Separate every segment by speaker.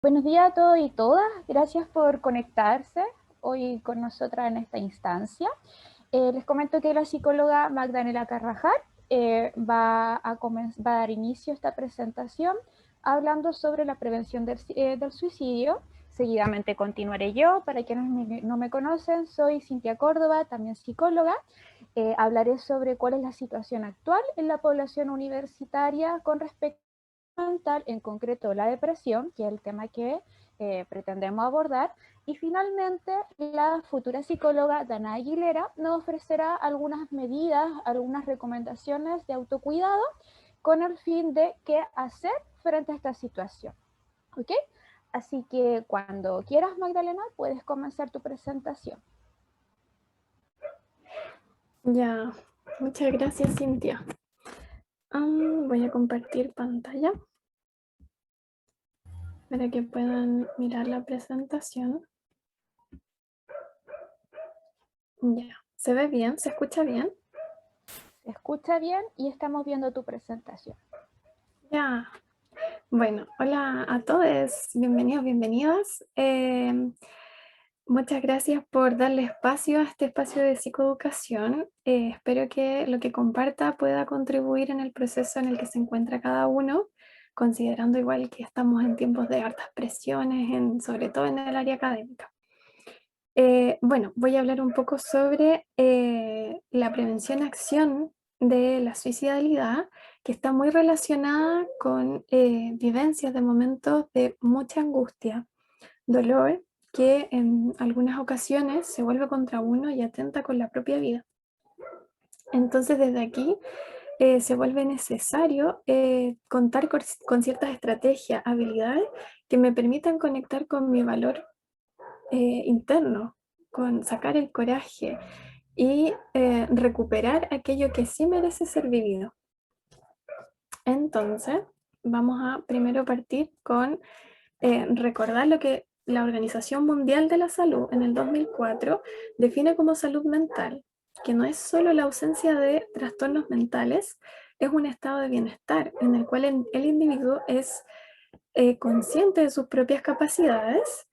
Speaker 1: Buenos días a todos y todas. Gracias por conectarse hoy con nosotras en esta instancia. Les comento que la psicóloga Magdalena Carvajal va a dar inicio a esta presentación hablando sobre la prevención del suicidio. Seguidamente continuaré yo. Para quienes no me conocen, soy Cintia Córdoba, también psicóloga. Hablaré sobre cuál es la situación actual en la población universitaria con respecto mental, en concreto la depresión, que es el tema que pretendemos abordar. Y finalmente, la futura psicóloga Dana Aguilera nos ofrecerá algunas medidas, algunas recomendaciones de autocuidado con el fin de qué hacer frente a esta situación. ¿Ok? Así que cuando quieras, Magdalena, puedes comenzar tu presentación.
Speaker 2: Ya, muchas gracias, Cintia. Voy a compartir pantalla para que puedan mirar la presentación. Ya, ¿se ve bien? ¿Se escucha bien?
Speaker 1: Se escucha bien y estamos viendo tu presentación.
Speaker 2: Ya, bueno, hola a todos, bienvenidos, bienvenidas. Muchas gracias por darle espacio a este espacio de psicoeducación. Espero que lo que comparta pueda contribuir en el proceso en el que se encuentra cada uno, considerando igual que estamos en tiempos de hartas presiones, sobre todo en el área académica. Bueno, voy a hablar un poco sobre la prevención-acción de la suicidalidad, que está muy relacionada con vivencias de momentos de mucha angustia, dolor, que en algunas ocasiones se vuelve contra uno y atenta con la propia vida. Entonces, desde aquí se vuelve necesario contar con ciertas estrategias, habilidades que me permitan conectar con mi valor interno, con sacar el coraje y recuperar aquello que sí merece ser vivido. Entonces, vamos a primero partir con recordar lo que la Organización Mundial de la Salud en el 2004 define como salud mental, que no es solo la ausencia de trastornos mentales, es un estado de bienestar en el cual el individuo es consciente de sus propias capacidades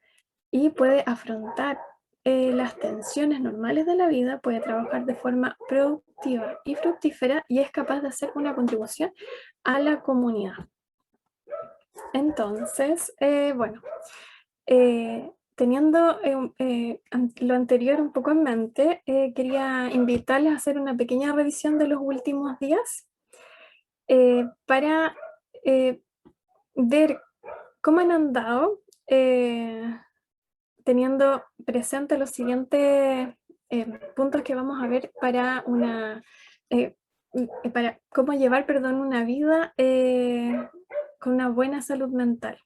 Speaker 2: y puede afrontar las tensiones normales de la vida, puede trabajar de forma productiva y fructífera y es capaz de hacer una contribución a la comunidad. Entonces, bueno, teniendo lo anterior un poco en mente, quería invitarles a hacer una pequeña revisión de los últimos días para ver cómo han andado teniendo presente los siguientes puntos que vamos a ver eh, para cómo llevar, perdón, una vida con una buena salud mental.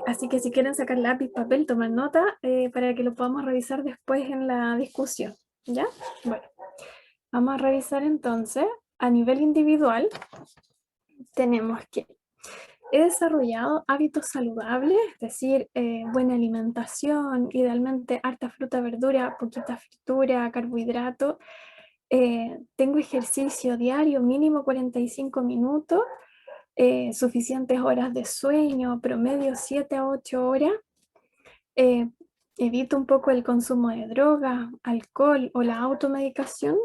Speaker 2: Así que si quieren sacar lápiz, papel, tomar nota para que lo podamos revisar después en la discusión. ¿Ya? Bueno, vamos a revisar entonces a nivel individual. Tenemos que he desarrollado hábitos saludables, es decir, buena alimentación, idealmente harta fruta, verdura, poquita fritura, carbohidrato. Tengo ejercicio diario, mínimo 45 minutos, suficientes horas de sueño, promedio 7 a 8 horas. Eh, Evito un poco el consumo de drogas, alcohol o la automedicación.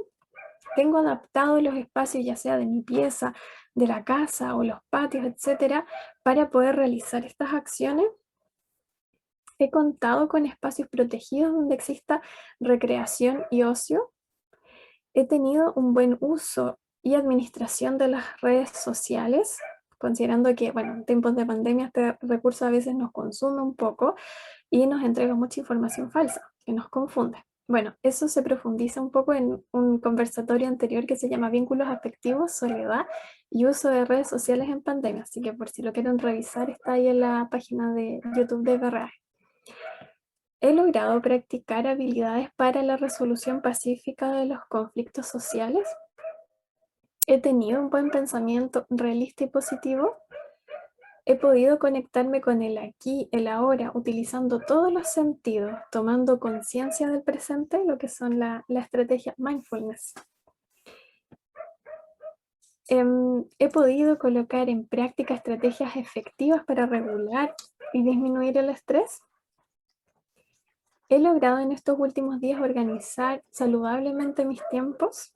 Speaker 2: Tengo adaptado los espacios, ya sea de mi pieza, de la casa o los patios, etcétera, para poder realizar estas acciones. He contado con espacios protegidos donde exista recreación y ocio. He tenido un buen uso y administración de las redes sociales, considerando que, bueno, en tiempos de pandemia este recurso a veces nos consume un poco y nos entrega mucha información falsa, que nos confunde. Bueno, eso se profundiza un poco en un conversatorio anterior que se llama Vínculos afectivos, soledad y uso de redes sociales en pandemia. Así que por si lo quieren revisar, está ahí en la página de YouTube de BRA. He logrado practicar habilidades para la resolución pacífica de los conflictos sociales. He tenido un buen pensamiento realista y positivo. He podido conectarme con el aquí, el ahora, utilizando todos los sentidos, tomando conciencia del presente, lo que son la estrategia mindfulness. He podido colocar en práctica estrategias efectivas para regular y disminuir el estrés. He logrado en estos últimos días organizar saludablemente mis tiempos.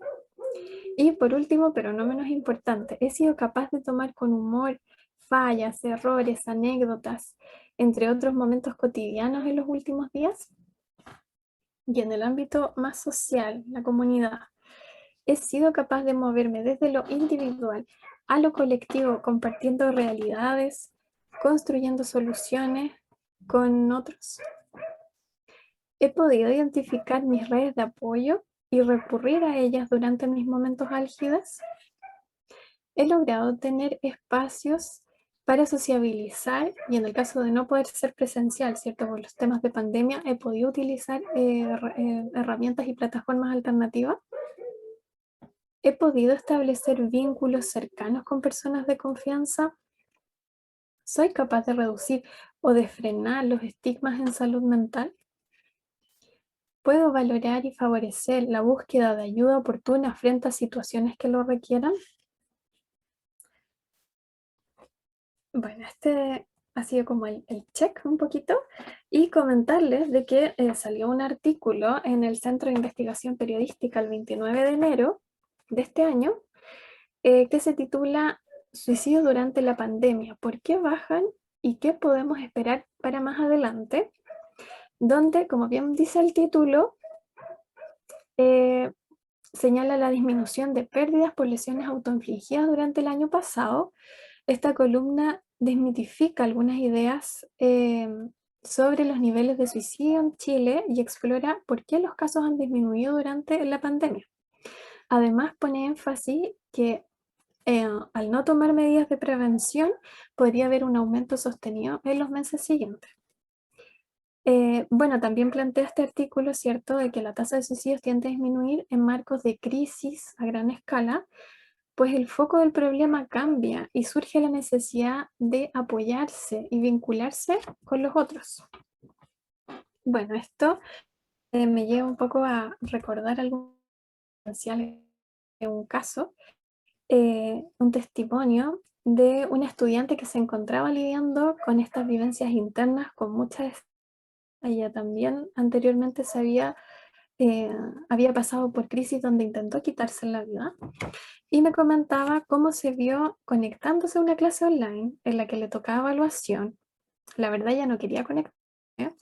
Speaker 2: Y por último, pero no menos importante, he sido capaz de tomar con humor fallas, errores, anécdotas, entre otros momentos cotidianos en los últimos días. Y en el ámbito más social, la comunidad, he sido capaz de moverme desde lo individual a lo colectivo, compartiendo realidades, construyendo soluciones con otros. He podido identificar mis redes de apoyo y recurrir a ellas durante mis momentos álgidos. He logrado tener espacios para sociabilizar y en el caso de no poder ser presencial, ¿cierto? Por los temas de pandemia, he podido utilizar herramientas y plataformas alternativas. He podido establecer vínculos cercanos con personas de confianza. Soy capaz de reducir o de frenar los estigmas en salud mental. Puedo valorar y favorecer la búsqueda de ayuda oportuna frente a situaciones que lo requieran. Bueno, este ha sido como el check un poquito y comentarles de que salió un artículo en el Centro de Investigación Periodística el 29 de enero de este año que se titula Suicidio durante la pandemia, ¿por qué bajan y qué podemos esperar para más adelante? Donde, como bien dice el título, señala la disminución de pérdidas por lesiones autoinfligidas durante el año pasado. Esta columna desmitifica algunas ideas sobre los niveles de suicidio en Chile y explora por qué los casos han disminuido durante la pandemia. Además, pone énfasis que al no tomar medidas de prevención podría haber un aumento sostenido en los meses siguientes. Bueno, también plantea este artículo, ¿cierto?, de que la tasa de suicidios tiende a disminuir en marcos de crisis a gran escala, pues el foco del problema cambia y surge la necesidad de apoyarse y vincularse con los otros. Bueno, esto me lleva un poco a recordar algunos potenciales de un caso, un testimonio de una estudiante que se encontraba lidiando con estas vivencias internas con mucha. Ella también anteriormente había pasado por crisis donde intentó quitarse la vida y me comentaba cómo se vio conectándose a una clase online en la que le tocaba evaluación. La verdad ella no quería conectarse,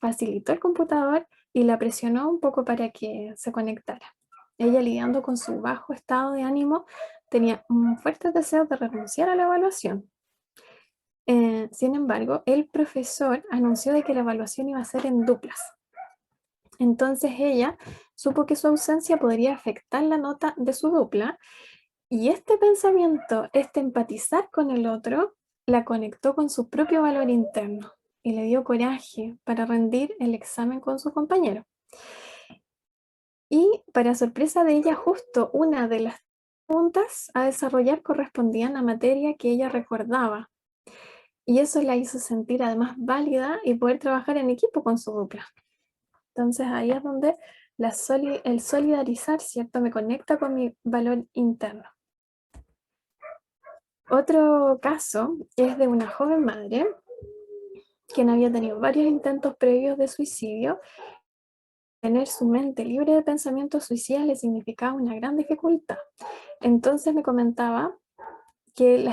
Speaker 2: facilitó el computador y la presionó un poco para que se conectara. Ella, lidiando con su bajo estado de ánimo, tenía un fuerte deseo de renunciar a la evaluación. Sin embargo, el profesor anunció de que la evaluación iba a ser en duplas. Entonces ella supo que su ausencia podría afectar la nota de su dupla y este pensamiento, este empatizar con el otro, la conectó con su propio valor interno y le dio coraje para rendir el examen con su compañero. Y para sorpresa de ella, justo una de las preguntas a desarrollar correspondían a materia que ella recordaba. Y eso la hizo sentir además válida y poder trabajar en equipo con su dupla. Entonces ahí es donde el solidarizar, ¿cierto?, me conecta con mi valor interno. Otro caso es de una joven madre quien había tenido varios intentos previos de suicidio. Tener su mente libre de pensamientos suicidas le significaba una gran dificultad. Entonces me comentaba que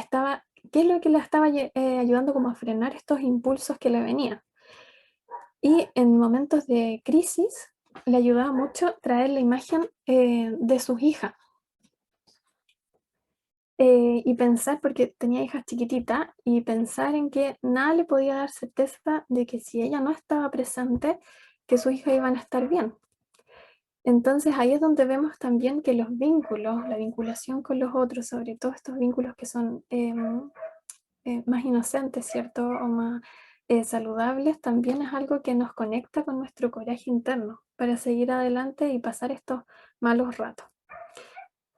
Speaker 2: qué es lo que la estaba ayudando como a frenar estos impulsos que le venían. Y en momentos de crisis le ayudaba mucho traer la imagen de sus hijas. Y pensar, porque tenía hijas chiquititas, y pensar en que nada le podía dar certeza de que si ella no estaba presente, que sus hijas iban a estar bien. Entonces ahí es donde vemos también que los vínculos, la vinculación con los otros, sobre todo estos vínculos que son más inocentes, ¿cierto? O más saludables, también es algo que nos conecta con nuestro coraje interno para seguir adelante y pasar estos malos ratos.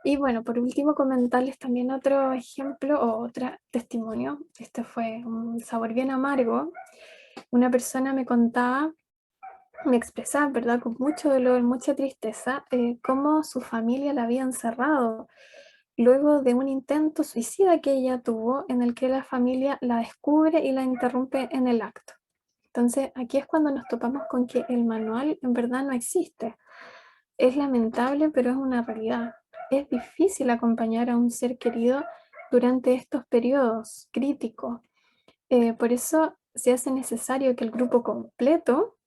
Speaker 2: Y bueno, por último comentarles también otro ejemplo o otro testimonio. Este fue un sabor bien amargo. Una persona me contaba, me expresaba, ¿verdad?, con mucho dolor, mucha tristeza, cómo su familia la había encerrado luego de un intento suicida que ella tuvo, en el que la familia la descubre y la interrumpe en el acto. Entonces, aquí es cuando nos topamos con que el manual en verdad no existe. Es lamentable, pero es una realidad. Es difícil acompañar a un ser querido durante estos periodos críticos. Por eso se hace necesario que el grupo completo,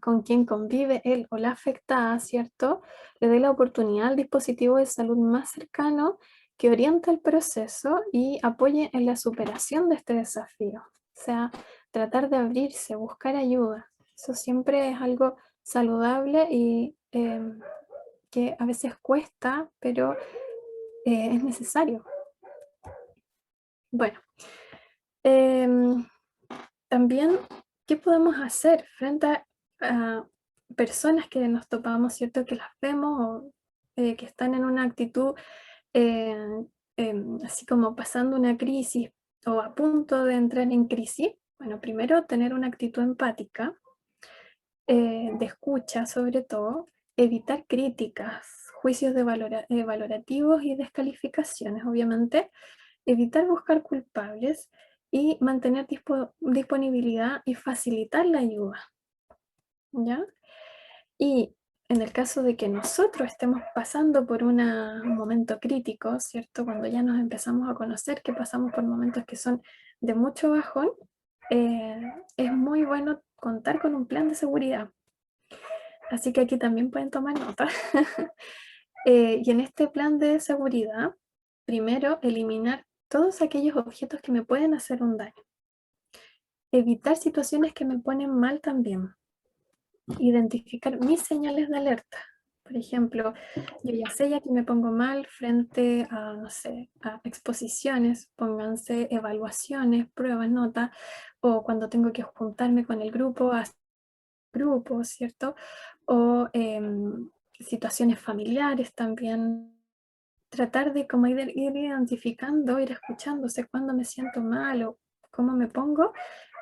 Speaker 2: con quien convive él o la afectada, ¿cierto?, le dé la oportunidad al dispositivo de salud más cercano que oriente el proceso y apoye en la superación de este desafío. O sea, tratar de abrirse, buscar ayuda. Eso siempre es algo saludable y que a veces cuesta, pero es necesario. Bueno, em, también, ¿qué podemos hacer frente a personas que nos topamos, ¿cierto? Que las vemos o que están en una actitud eh, así como pasando una crisis o a punto de entrar en crisis? Bueno, primero tener una actitud empática, de escucha sobre todo, evitar críticas, juicios valorativos y descalificaciones, obviamente, evitar buscar culpables y mantener disponibilidad y facilitar la ayuda, ¿ya? Y en el caso de que nosotros estemos pasando por un momento crítico, ¿cierto? Cuando ya nos empezamos a conocer que pasamos por momentos que son de mucho bajón, es muy bueno contar con un plan de seguridad. Así que aquí también pueden tomar nota. Y en este plan de seguridad, primero eliminar todos aquellos objetos que me pueden hacer un daño. Evitar situaciones que me ponen mal también. Identificar mis señales de alerta. Por ejemplo, yo ya sé ya que me pongo mal frente a, no sé, a exposiciones, pónganse evaluaciones, pruebas, notas, o cuando tengo que juntarme con el grupo, a grupos, ¿cierto? O situaciones familiares también. Tratar de como ir identificando, ir escuchándose cuando me siento mal o cómo me pongo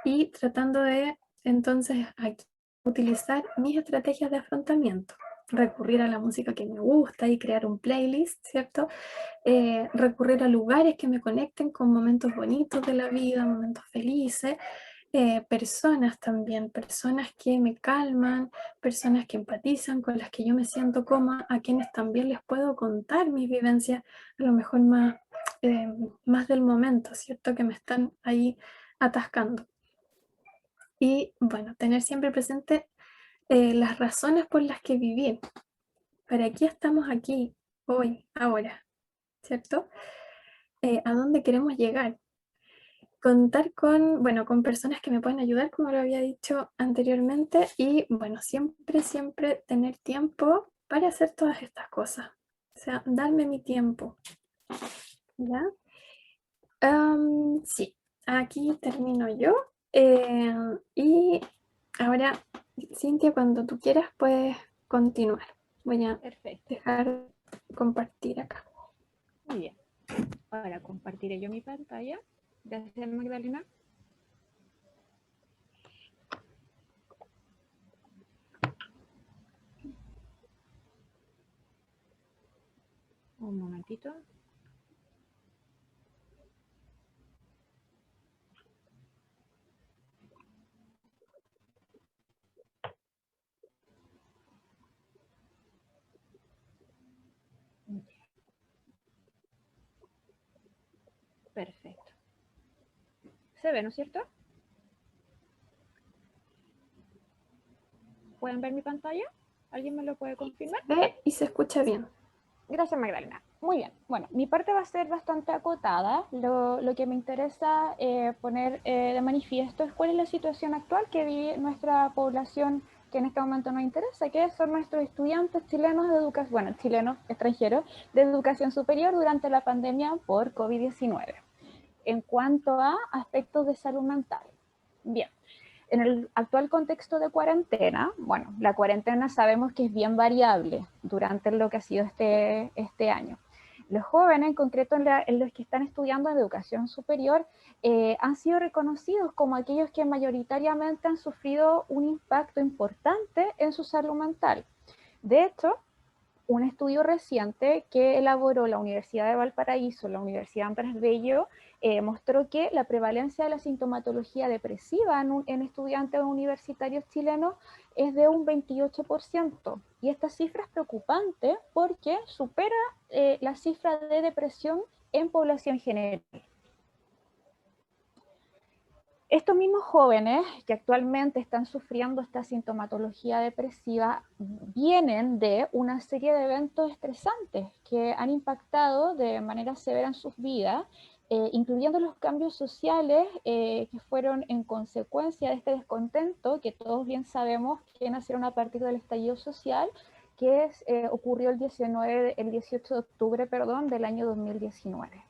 Speaker 2: y tratando de entonces aquí utilizar mis estrategias de afrontamiento, recurrir a la música que me gusta y crear un playlist, ¿cierto? Recurrir a lugares que me conecten con momentos bonitos de la vida, momentos felices, personas también, personas que me calman, personas que empatizan, con las que yo me siento cómoda, a quienes también les puedo contar mis vivencias, a lo mejor más del momento, ¿cierto? Que me están ahí atascando. Y bueno, tener siempre presente las razones por las que vivir. ¿Para qué estamos aquí, hoy, ahora? ¿Cierto? ¿A dónde queremos llegar? Contar con, bueno, con personas que me pueden ayudar, como lo había dicho anteriormente, y bueno, siempre, siempre tener tiempo para hacer todas estas cosas. O sea, darme mi tiempo. ¿Ya? Sí, aquí termino yo. Y ahora, Cintia, cuando tú quieras, puedes continuar. Voy a
Speaker 1: Perfecto.
Speaker 2: dejar compartir acá.
Speaker 1: Muy bien. Ahora compartiré yo mi pantalla. Gracias, Magdalena. Un momentito. Perfecto. ¿Se ve, no es cierto? ¿Pueden ver mi pantalla? ¿Alguien me lo puede confirmar?
Speaker 2: Ve y se escucha bien.
Speaker 1: Gracias, Magdalena. Muy bien. Bueno, mi parte va a ser bastante acotada. Lo que me interesa poner de manifiesto es cuál es la situación actual que vive nuestra población que en este momento nos interesa, que son nuestros estudiantes chilenos de educación, bueno, chilenos extranjeros de educación superior durante la pandemia por COVID-19. En cuanto a aspectos de salud mental. Bien, en el actual contexto de cuarentena, bueno, la cuarentena sabemos que es bien variable durante lo que ha sido este año. Los jóvenes, en concreto en los que están estudiando en educación superior, han sido reconocidos como aquellos que mayoritariamente han sufrido un impacto importante en su salud mental. De hecho, un estudio reciente que elaboró la Universidad de Valparaíso, la Universidad Andrés Bello, mostró que la prevalencia de la sintomatología depresiva en estudiantes universitarios chilenos es de un 28%. Y esta cifra es preocupante porque supera la cifra de depresión en población general. Estos mismos jóvenes que actualmente están sufriendo esta sintomatología depresiva vienen de una serie de eventos estresantes que han impactado de manera severa en sus vidas, incluyendo los cambios sociales que fueron en consecuencia de este descontento que todos bien sabemos que nacieron a partir del estallido social que ocurrió el 18 de octubre del año 2019.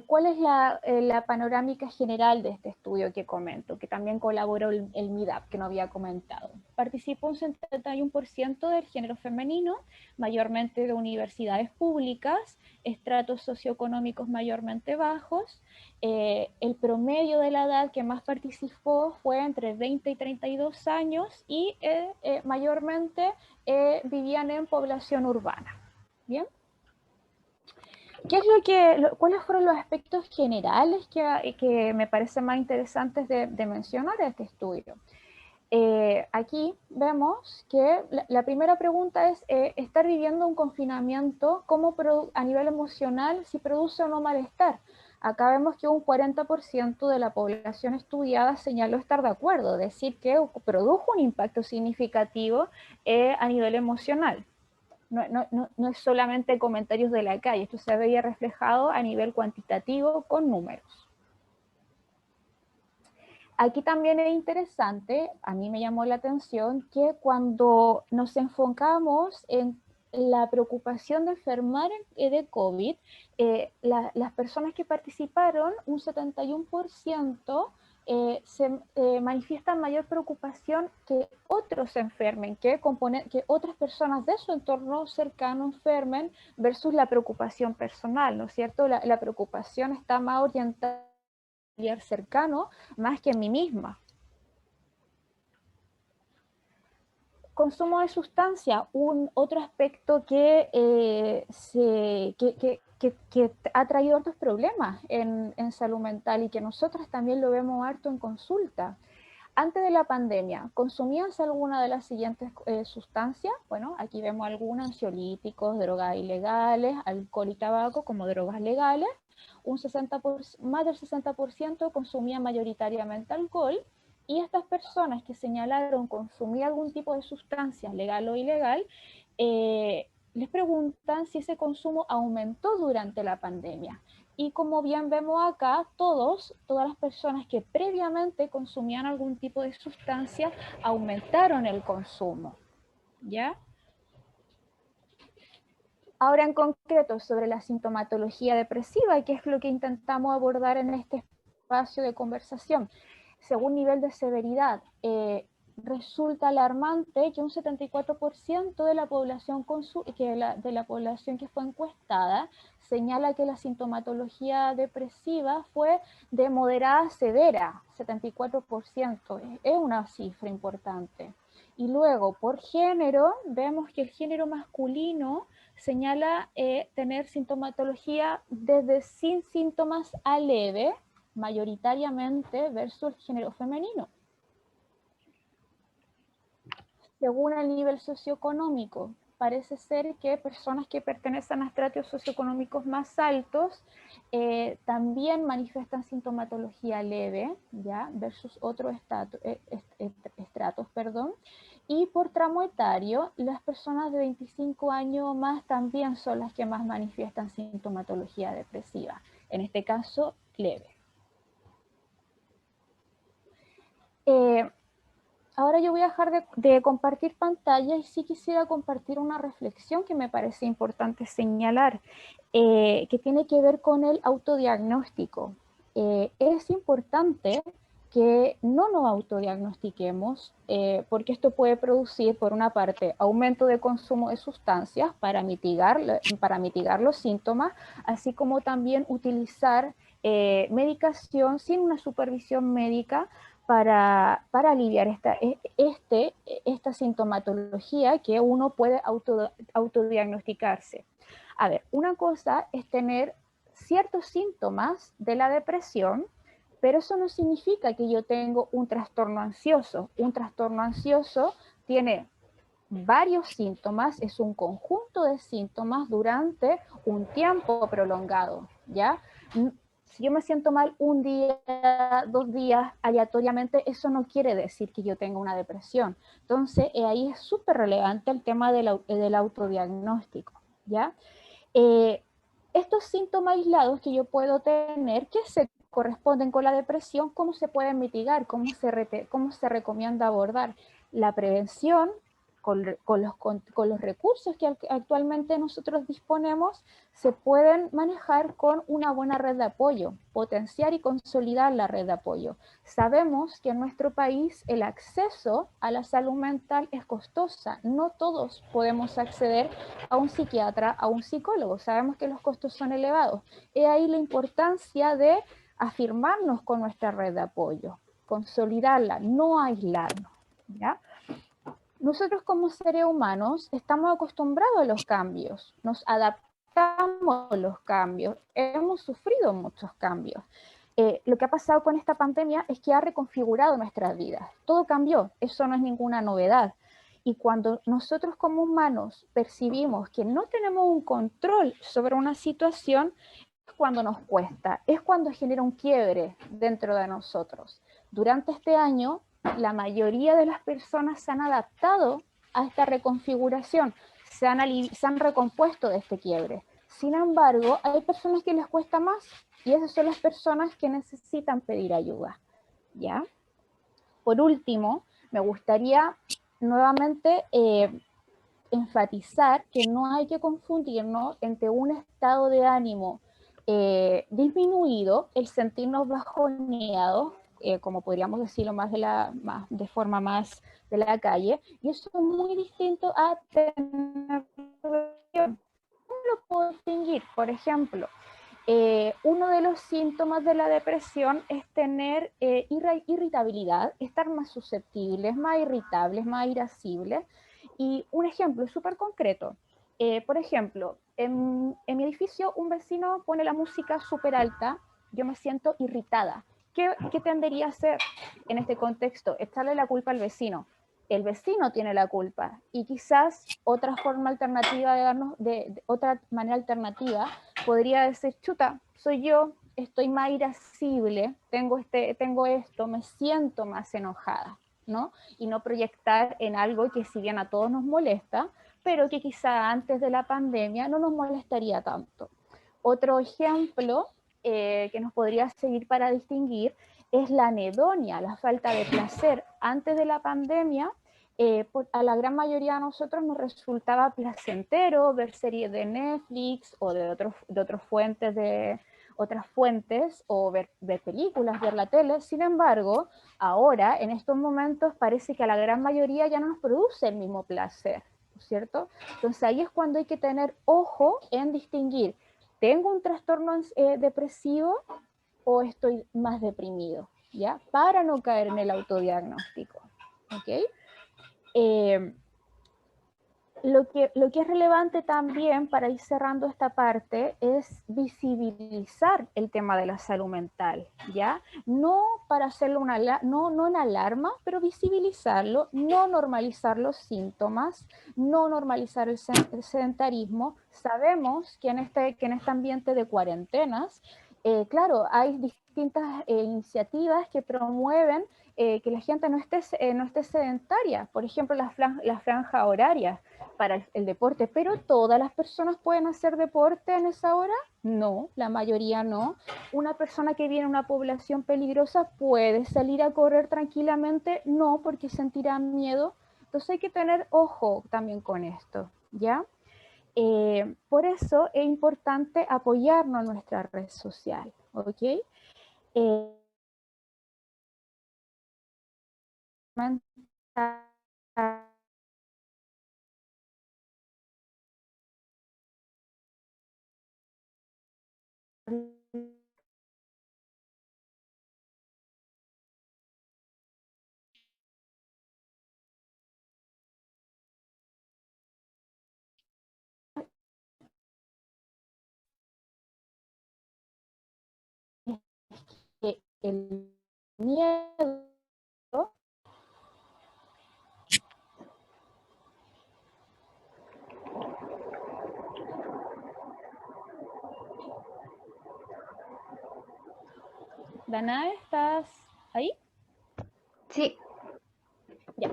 Speaker 1: ¿Cuál es la panorámica general de este estudio que comento, que también colaboró el MIDAP, que no había comentado? Participó un 71% del género femenino, mayormente de universidades públicas, estratos socioeconómicos mayormente bajos. El promedio de la edad que más participó fue entre 20 y 32 años y mayormente vivían en población urbana. ¿Bien? ¿Cuáles fueron los aspectos generales que me parecen más interesantes de mencionar de este estudio? Aquí vemos que la primera pregunta es, ¿estar viviendo un confinamiento a nivel emocional si produce o no malestar? Acá vemos que un 40% de la población estudiada señaló estar de acuerdo, es decir, que produjo un impacto significativo a nivel emocional. No es solamente comentarios de la calle, esto se veía reflejado a nivel cuantitativo con números. Aquí también es interesante, a mí me llamó la atención, que cuando nos enfocamos en la preocupación de enfermar de COVID, las personas que participaron, un 71%, manifiestan mayor preocupación que otros se enfermen, que otras personas de su entorno cercano enfermen versus la preocupación personal, ¿no es cierto? La preocupación está más orientada al cercano más que en mí misma. Consumo de sustancia, otro aspecto que ha traído otros problemas en salud mental y que nosotros también lo vemos harto en consulta. Antes de la pandemia, ¿consumías alguna de las siguientes sustancias? Bueno, aquí vemos algunos: ansiolíticos, drogas ilegales, alcohol y tabaco como drogas legales. Más del 60% consumía mayoritariamente alcohol, y estas personas que señalaron consumir algún tipo de sustancia legal o ilegal, les preguntan si ese consumo aumentó durante la pandemia. Y como bien vemos acá, todas las personas que previamente consumían algún tipo de sustancia aumentaron el consumo, ¿ya? Ahora en concreto sobre la sintomatología depresiva, que es lo que intentamos abordar en este espacio de conversación. Según nivel de severidad, resulta alarmante que un 74% de la población que fue encuestada señala que la sintomatología depresiva fue de moderada a severa, 74%, es una cifra importante. Y luego, por género, vemos que el género masculino señala tener sintomatología desde sin síntomas a leve, mayoritariamente, versus el género femenino. Según el nivel socioeconómico, parece ser que personas que pertenecen a estratos socioeconómicos más altos también manifiestan sintomatología leve, ¿ya? Versus otros estratos, y por tramo etario, las personas de 25 años o más también son las que más manifiestan sintomatología depresiva, en este caso leve. Ahora yo voy a dejar de compartir pantalla y sí quisiera compartir una reflexión que me parece importante señalar, que tiene que ver con el autodiagnóstico. Es importante que no nos autodiagnostiquemos, porque esto puede producir, por una parte, aumento de consumo de sustancias para mitigar los síntomas, así como también utilizar medicación sin una supervisión médica para aliviar esta sintomatología que uno puede autodiagnosticarse. A ver, una cosa es tener ciertos síntomas de la depresión, pero eso no significa que yo tengo un trastorno ansioso. Un trastorno ansioso tiene varios síntomas, es un conjunto de síntomas durante un tiempo prolongado, ¿ya? Si yo me siento mal un día, 2 días, aleatoriamente, eso no quiere decir que yo tenga una depresión. Entonces, ahí es súper relevante el tema del autodiagnóstico, ¿ya? Estos síntomas aislados que yo puedo tener, que se corresponden con la depresión, ¿cómo se pueden mitigar? ¿Cómo se recomienda abordar? La prevención, con los recursos que actualmente nosotros disponemos, se pueden manejar con una buena red de apoyo, potenciar y consolidar la red de apoyo. Sabemos que en nuestro país el acceso a la salud mental es costosa, no todos podemos acceder a un psiquiatra, a un psicólogo, sabemos que los costos son elevados. He ahí la importancia de afirmarnos con nuestra red de apoyo, consolidarla, no aislarnos, ¿ya? Nosotros como seres humanos estamos acostumbrados a los cambios, nos adaptamos a los cambios, hemos sufrido muchos cambios. Lo que ha pasado con esta pandemia es que ha reconfigurado nuestras vidas. Todo cambió, eso no es ninguna novedad. Y cuando nosotros como humanos percibimos que no tenemos un control sobre una situación, es cuando nos cuesta, es cuando genera un quiebre dentro de nosotros. Durante este año, la mayoría de las personas se han adaptado a esta reconfiguración, se han recompuesto de este quiebre. Sin embargo, hay personas que les cuesta más y esas son las personas que necesitan pedir ayuda, ¿ya? Por último, me gustaría nuevamente enfatizar que no hay que confundirnos entre un estado de ánimo disminuido, el sentirnos bajoneados, como podríamos decirlo de forma más de la calle, y eso es muy distinto a tener depresión. ¿Cómo lo puedo distinguir? Por ejemplo, uno de los síntomas de la depresión es tener irritabilidad, estar más susceptibles, más irritables, más irascibles. Y un ejemplo súper concreto, por ejemplo, en mi edificio un vecino pone la música súper alta, yo me siento irritada. ¿Qué tendería a hacer en este contexto? Echarle la culpa al vecino. El vecino tiene la culpa y quizás otra forma alternativa otra manera alternativa podría decir, chuta, soy yo, estoy más irascible, tengo esto, me siento más enojada, ¿no? Y no proyectar en algo que si bien a todos nos molesta, pero que quizá antes de la pandemia no nos molestaría tanto. Otro ejemplo que nos podría seguir para distinguir es la anedonia, la falta de placer. Antes de la pandemia, a la gran mayoría de nosotros nos resultaba placentero ver series de Netflix o de otras fuentes o ver películas, ver la tele. Sin embargo, ahora, en estos momentos, parece que a la gran mayoría ya no nos produce el mismo placer, ¿cierto? Entonces ahí es cuando hay que tener ojo en distinguir, ¿tengo un trastorno depresivo o estoy más deprimido? ¿Ya? Para no caer en el autodiagnóstico, ¿ok? Eh, lo que es relevante también para ir cerrando esta parte es visibilizar el tema de la salud mental, ¿ya? No para hacerlo no en alarma, pero visibilizarlo, no normalizar los síntomas, no normalizar el sedentarismo. Sabemos que que en este ambiente de cuarentenas, claro, hay distintas iniciativas que promueven que la gente no esté sedentaria, por ejemplo, las franjas horarias para el deporte, pero ¿todas las personas pueden hacer deporte en esa hora? No, la mayoría no. Una persona que vive en una población peligrosa puede salir a correr tranquilamente, no, porque sentirá miedo. Entonces hay que tener ojo también con esto, ¿ya? Por eso es importante apoyarnos en nuestra red social, ¿ok? el miedo. Danae, ¿estás ahí?
Speaker 3: Sí,
Speaker 1: Ya,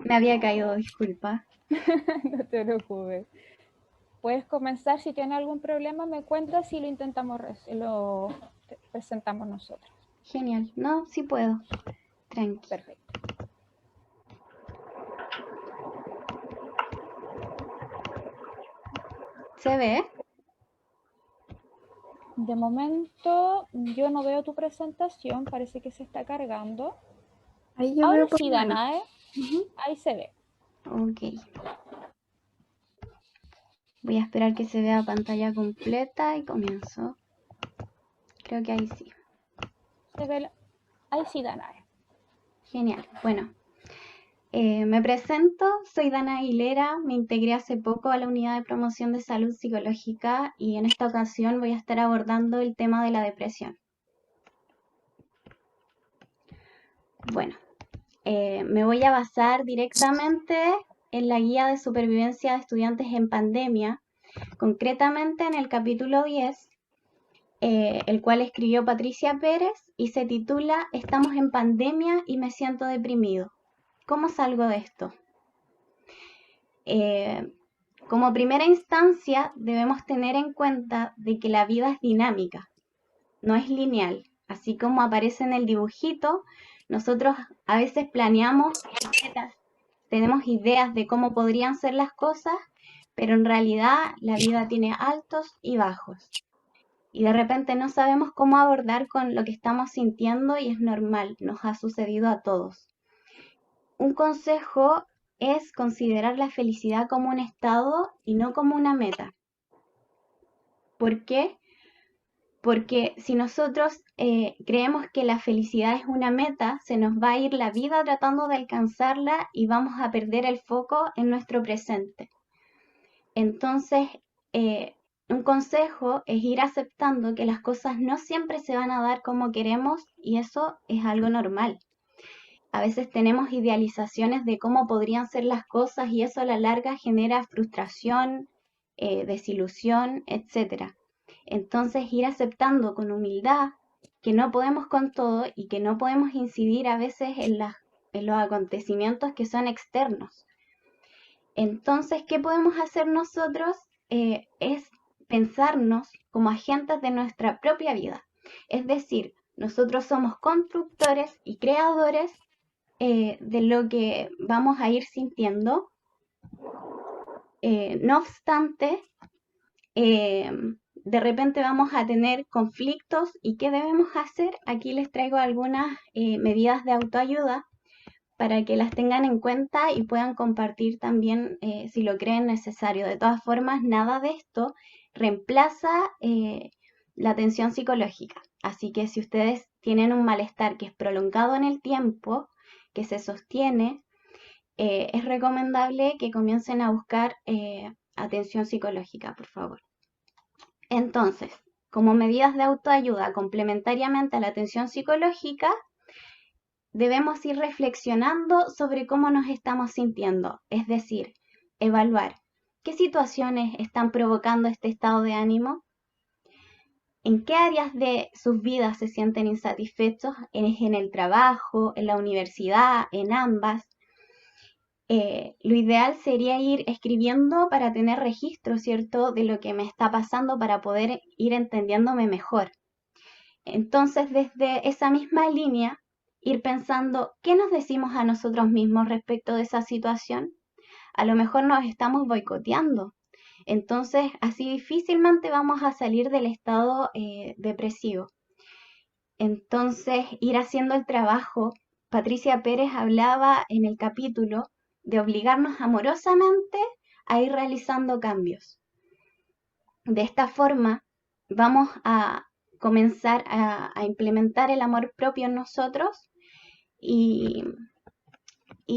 Speaker 3: me había caído, disculpa.
Speaker 1: no te preocupes. Puedes comenzar, si tienes algún problema me cuentas y lo intentamos, lo presentamos nosotros.
Speaker 3: Genial. No, sí puedo. Tranqui.
Speaker 1: Perfecto.
Speaker 3: ¿Se ve?
Speaker 1: De momento yo no veo tu presentación, parece que se está cargando.
Speaker 2: Ahí yo
Speaker 1: Ahora
Speaker 2: veo por
Speaker 1: sí,
Speaker 2: lo menos.
Speaker 1: Danae, ahí se ve.
Speaker 3: Ok. Voy a esperar que se vea pantalla completa y comienzo. Creo que ahí sí.
Speaker 1: Se ve ahí sí, Danae.
Speaker 3: Genial. Bueno, me presento. Soy Dana Aguilera. Me integré hace poco a la Unidad de Promoción de Salud Psicológica y en esta ocasión voy a estar abordando el tema de la depresión. Bueno, me voy a basar directamente en la guía de supervivencia de estudiantes en pandemia, concretamente en el capítulo 10, el cual escribió Patricia Pérez y se titula Estamos en pandemia y me siento deprimido. ¿Cómo salgo de esto? Como primera instancia debemos tener en cuenta de que la vida es dinámica, no es lineal. Así como aparece en el dibujito, nosotros a veces planeamos metas, tenemos ideas de cómo podrían ser las cosas, pero en realidad la vida tiene altos y bajos. Y de repente no sabemos cómo abordar con lo que estamos sintiendo y es normal, nos ha sucedido a todos. Un consejo es considerar la felicidad como un estado y no como una meta. ¿Por qué? Porque si nosotros creemos que la felicidad es una meta, se nos va a ir la vida tratando de alcanzarla y vamos a perder el foco en nuestro presente. Entonces, un consejo es ir aceptando que las cosas no siempre se van a dar como queremos y eso es algo normal. A veces tenemos idealizaciones de cómo podrían ser las cosas y eso a la larga genera frustración, desilusión, etc. Entonces, ir aceptando con humildad que no podemos con todo y que no podemos incidir a veces en los acontecimientos que son externos. Entonces, ¿qué podemos hacer nosotros? Es pensarnos como agentes de nuestra propia vida. Es decir, nosotros somos constructores y creadores de lo que vamos a ir sintiendo. No obstante, de repente vamos a tener conflictos y ¿qué debemos hacer? Aquí les traigo algunas medidas de autoayuda para que las tengan en cuenta y puedan compartir también si lo creen necesario. De todas formas, nada de esto reemplaza la atención psicológica. Así que si ustedes tienen un malestar que es prolongado en el tiempo, que se sostiene, es recomendable que comiencen a buscar atención psicológica, por favor. Entonces, como medidas de autoayuda complementariamente a la atención psicológica, debemos ir reflexionando sobre cómo nos estamos sintiendo, es decir, evaluar qué situaciones están provocando este estado de ánimo, en qué áreas de sus vidas se sienten insatisfechos, ¿es en el trabajo, en la universidad, en ambas? Lo ideal sería ir escribiendo para tener registro, ¿cierto?, de lo que me está pasando para poder ir entendiéndome mejor. Entonces, desde esa misma línea, ir pensando qué nos decimos a nosotros mismos respecto de esa situación. A lo mejor nos estamos boicoteando. Entonces, así difícilmente vamos a salir del estado depresivo. Entonces, ir haciendo el trabajo. Patricia Pérez hablaba en el capítulo de obligarnos amorosamente a ir realizando cambios. De esta forma, vamos a comenzar a implementar el amor propio en nosotros y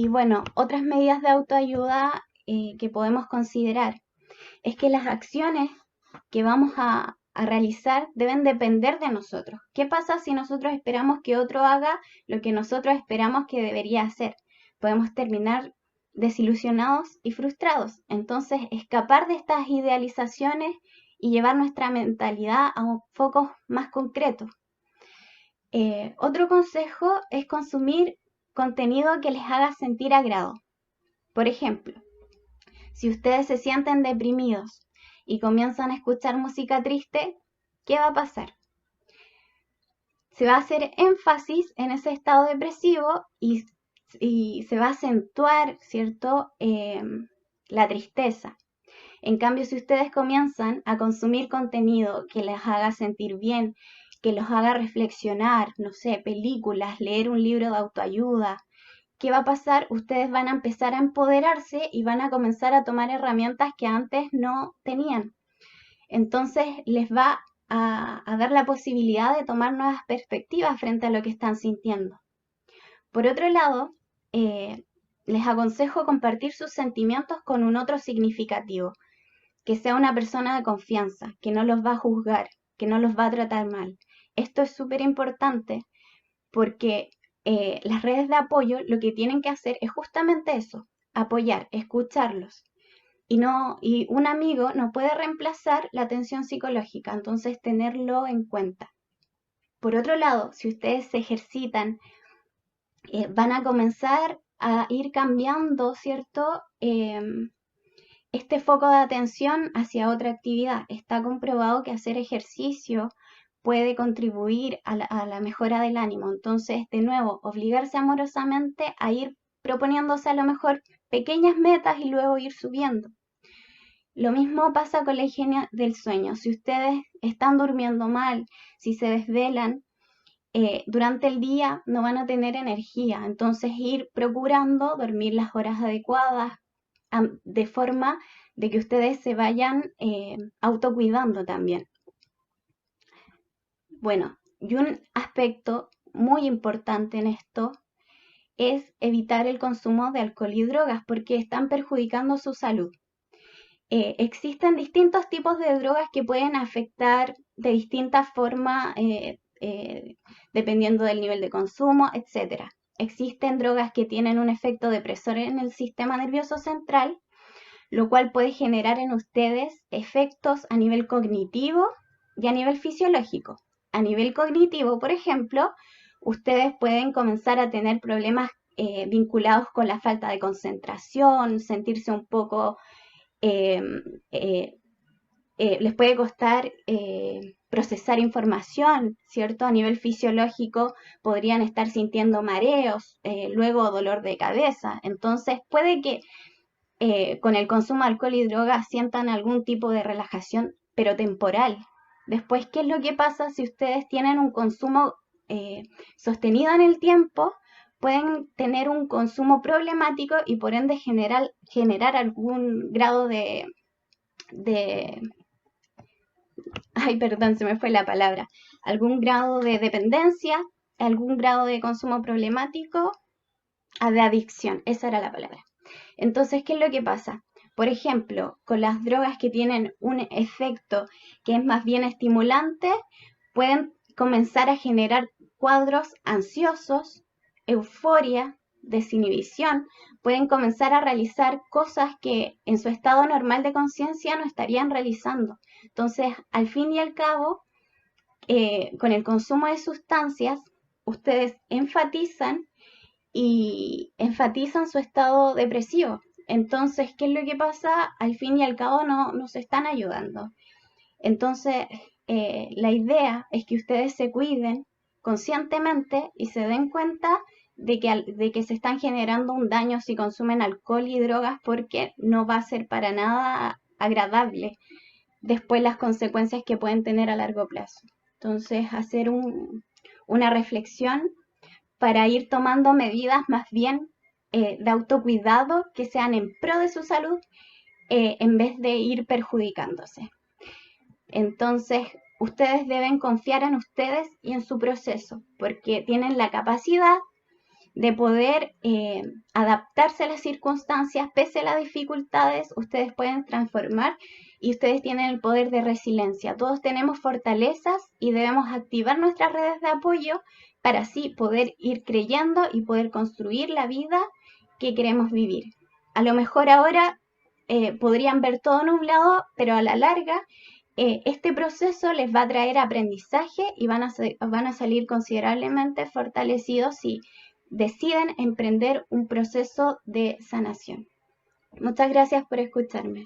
Speaker 3: bueno, otras medidas de autoayuda que podemos considerar es que las acciones que vamos a a realizar deben depender de nosotros. ¿Qué pasa si nosotros esperamos que otro haga lo que nosotros esperamos que debería hacer? Podemos terminar desilusionados y frustrados. Entonces, escapar de estas idealizaciones y llevar nuestra mentalidad a focos más concretos. Otro consejo es consumir contenido que les haga sentir agrado. Por ejemplo, si ustedes se sienten deprimidos y comienzan a escuchar música triste, ¿qué va a pasar? Se va a hacer énfasis en ese estado depresivo y se va a acentuar, ¿cierto?, la tristeza. En cambio, si ustedes comienzan a consumir contenido que les haga sentir bien, que los haga reflexionar, no sé, películas, leer un libro de autoayuda, ¿qué va a pasar? Ustedes van a empezar a empoderarse y van a comenzar a tomar herramientas que antes no tenían. Entonces les va a dar la posibilidad de tomar nuevas perspectivas frente a lo que están sintiendo. Por otro lado, les aconsejo compartir sus sentimientos con un otro significativo, que sea una persona de confianza, que no los va a juzgar, que no los va a tratar mal. Esto es súper importante porque las redes de apoyo lo que tienen que hacer es justamente eso, apoyar, escucharlos. Y un amigo no puede reemplazar la atención psicológica, entonces tenerlo en cuenta. Por otro lado, si ustedes se ejercitan, van a comenzar a ir cambiando, ¿cierto?, este foco de atención hacia otra actividad. Está comprobado que hacer ejercicio puede contribuir a la mejora del ánimo. Entonces, de nuevo, obligarse amorosamente a ir proponiéndose a lo mejor pequeñas metas y luego ir subiendo. Lo mismo pasa con la higiene del sueño. Si ustedes están durmiendo mal, si se desvelan, durante el día no van a tener energía. Entonces, ir procurando dormir las horas adecuadas, de forma de que ustedes se vayan autocuidando también. Bueno, y un aspecto muy importante en esto es evitar el consumo de alcohol y drogas porque están perjudicando su salud. Existen distintos tipos de drogas que pueden afectar de distintas formas dependiendo del nivel de consumo, etc. Existen drogas que tienen un efecto depresor en el sistema nervioso central, lo cual puede generar en ustedes efectos a nivel cognitivo y a nivel fisiológico. A nivel cognitivo, por ejemplo, ustedes pueden comenzar a tener problemas vinculados con la falta de concentración, sentirse un poco, les puede costar procesar información, ¿cierto? A nivel fisiológico podrían estar sintiendo mareos, luego dolor de cabeza. Entonces puede que con el consumo de alcohol y drogas sientan algún tipo de relajación, pero temporal. Después, ¿qué es lo que pasa si ustedes tienen un consumo sostenido en el tiempo? Pueden tener un consumo problemático y por ende generar algún grado ay, perdón, se me fue la palabra, algún grado de dependencia, algún grado de consumo problemático, de adicción, esa era la palabra. Entonces, ¿qué es lo que pasa? Por ejemplo, con las drogas que tienen un efecto que es más bien estimulante, pueden comenzar a generar cuadros ansiosos, euforia, desinhibición, pueden comenzar a realizar cosas que en su estado normal de conciencia no estarían realizando. Entonces, al fin y al cabo, con el consumo de sustancias, ustedes enfatizan su estado depresivo. Entonces, ¿qué es lo que pasa? Al fin y al cabo no se están ayudando. Entonces, la idea es que ustedes se cuiden conscientemente y se den cuenta de que se están generando un daño si consumen alcohol y drogas, porque no va a ser para nada agradable después las consecuencias que pueden tener a largo plazo. Entonces, hacer una reflexión para ir tomando medidas más bien de autocuidado que sean en pro de su salud en vez de ir perjudicándose. Entonces, ustedes deben confiar en ustedes y en su proceso, porque tienen la capacidad de poder adaptarse a las circunstancias, pese a las dificultades, ustedes pueden transformar y ustedes tienen el poder de resiliencia. Todos tenemos fortalezas y debemos activar nuestras redes de apoyo para así poder ir creyendo y poder construir la vida que queremos vivir. A lo mejor ahora podrían ver todo nublado, pero a la larga este proceso les va a traer aprendizaje y van a salir considerablemente fortalecidos si deciden emprender un proceso de sanación. Muchas gracias por escucharme.